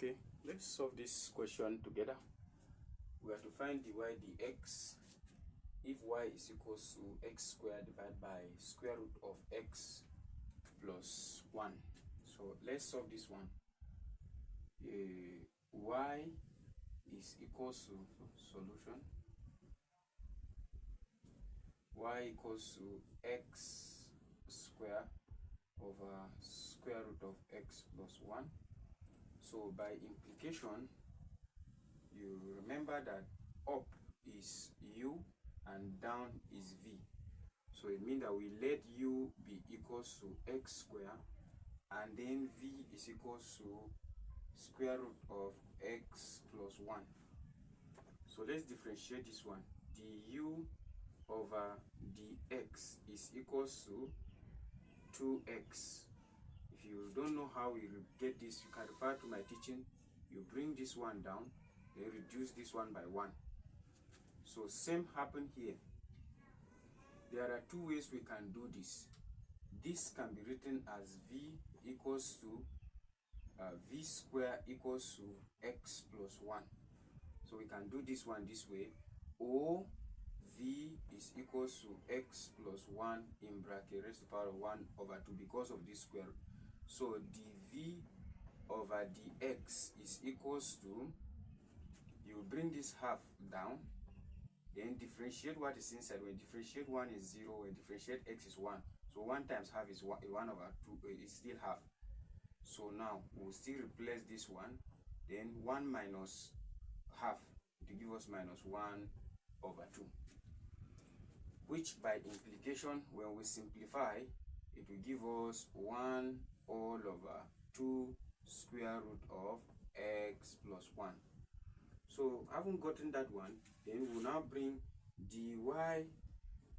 Okay, let's solve this question together. We have to find dy dx if y is equals to x squared divided by square root of x plus 1. So let's solve this one. Y is equals to solution. Y equals to x squared over square root of x plus 1. So by implication, you remember that up is u and down is v. So it means that we let u be equals to x squared and then v is equals to square root of x plus 1. So let's differentiate this one. Du over dx is equals to 2x. If you don't know how we get this, you can refer to my teaching. You bring this one down, then reduce this one by 1. So same happen here. There are two ways we can do this. This can be written as v equals to v square equals to x plus 1. So we can do this one this way, or v is equals to x plus 1 in bracket raised to the power of 1 over 2 because of this square. So dv over dx is equals to, you bring this half down, then differentiate what is inside. When differentiate 1 is 0, when differentiate x is 1. So 1 times half is 1 over 2, is still half. So now we'll still replace this one, then 1 minus half to give us minus 1 over 2. Which by implication, when we simplify, it will give us 1 all over 2 square root of x plus 1. So having gotten that one, then we'll now bring dy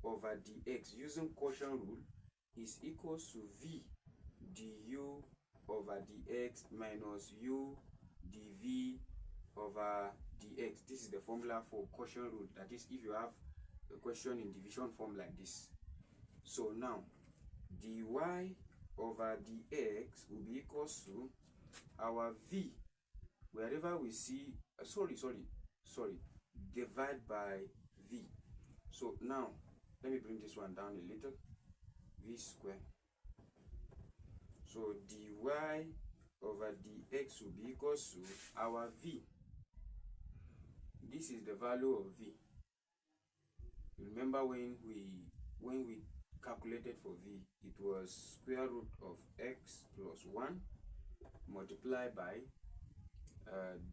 over dx using quotient rule is equals to v du over dx minus u dv over dx. This is the formula for quotient rule. That is, if you have a question in division form like this. So now dy over dx will be equals to our v, wherever we see divide by v. So now let me bring this one down a little. V square. So dy over dx will be equals to our v. This is the value of v. Remember when we calculated for v, it was square root of x plus 1 multiplied by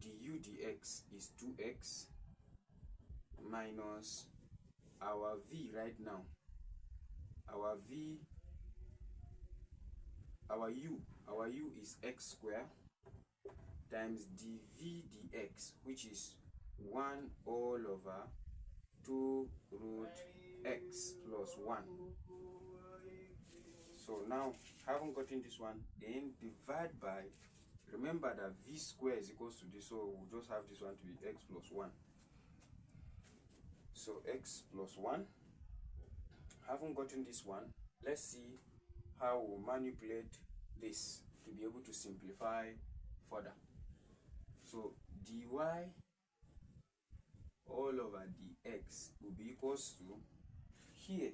du dx is 2x minus our v right now. Our u is x squared times dv dx, which is 1 all over 2 root x plus 1. So now, having gotten this one, then divide by, remember that v square is equals to this, so we'll just have this one to be x plus 1. So x plus 1. Having gotten this one, let's see how we'll manipulate this to be able to simplify further. So dy all over dx will be equals to, here,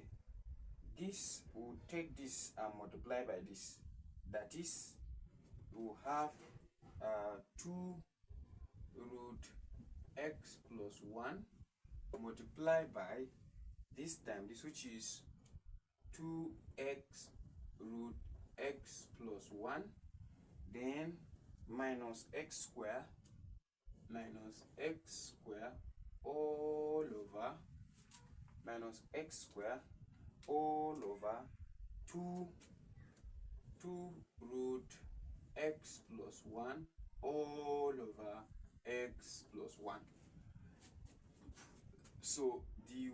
this will take this and multiply by this. That is, we'll have 2 root x plus 1 multiplied by this time, this which is 2x root x plus 1, then minus x square all over minus x square all over 2 root x plus 1 all over x plus 1. So dy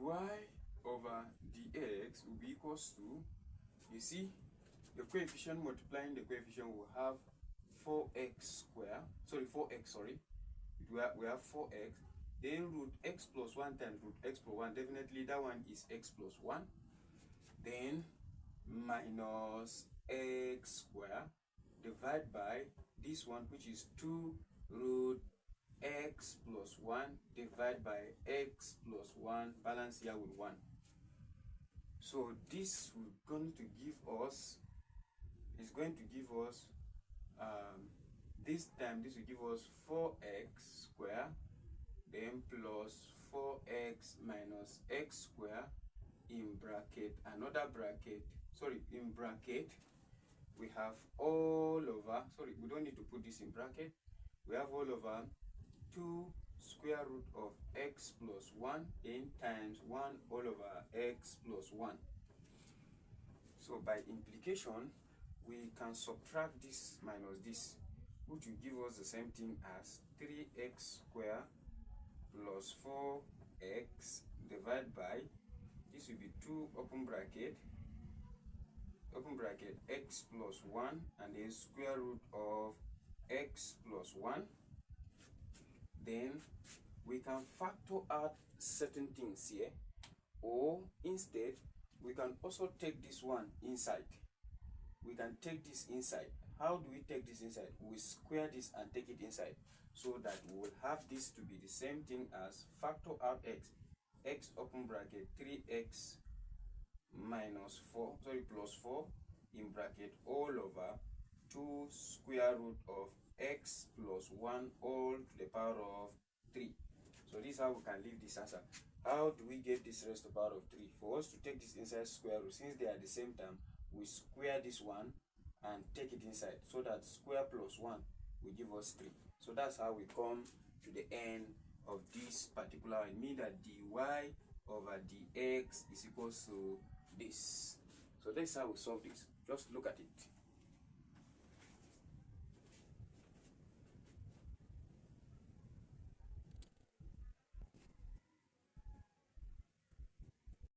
over dx will be equals to, you see, the coefficient multiplying the coefficient will have 4x square, 4x, we have 4x, then root x plus 1 times root x plus 1, definitely that one is x plus 1, then minus x square divided by this one, which is 2 root x plus 1 divided by x plus 1 balance here with 1. So this is going to give us this time this will give us 4x square, then plus 4x minus x square in bracket, another bracket, in bracket we have all over, we don't need to put this in bracket, we have all over 2 square root of x plus 1 in times 1 all over x plus 1. So by implication, we can subtract this minus this, which will give us the same thing as 3x square plus 4x divided by, this will be 2 open bracket x plus 1 and then square root of x plus 1. Then we can factor out certain things here, or instead we can also take this one inside. We can take this inside. How do we take this inside? We square this and take it inside, so that we will have this to be the same thing as factor out x open bracket 3x minus 4 plus 4 in bracket all over 2 square root of x plus 1 all to the power of 3. So this is how we can leave this answer. How do we get this raised to the power of 3? For us to take this inside square root, since they are the same term, we square this one and take it inside, so that square plus 1 will give us 3. So that's how we come to the end of this particular. It means that dy over dx is equals to this. So that's how we solve this. Just look at it.